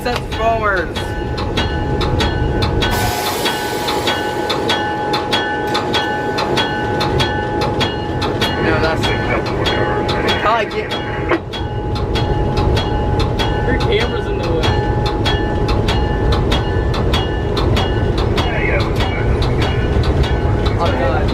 steps forwards. No, that's probably get. Your camera's in the way. Oh god.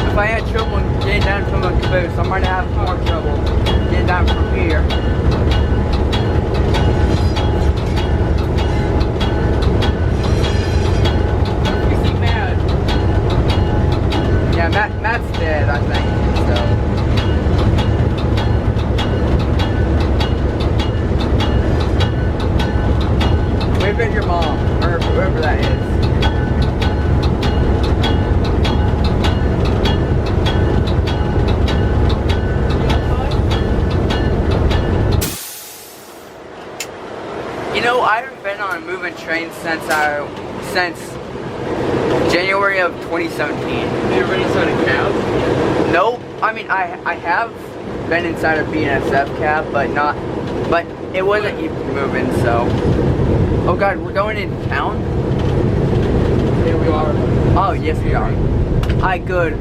If I had trouble getting down from a caboose, I might have more trouble getting down from here. You see Matt. Yeah, Matt's dead, I think. So. Wave at your mom, or whoever that is. You know, I haven't been on a moving train since January of 2017. You ever been inside a cab? Nope. I mean, I have been inside a BNSF cab, but it wasn't even moving. So, oh god, we're going into town. Here we are. Oh yes, we are. Hi, good.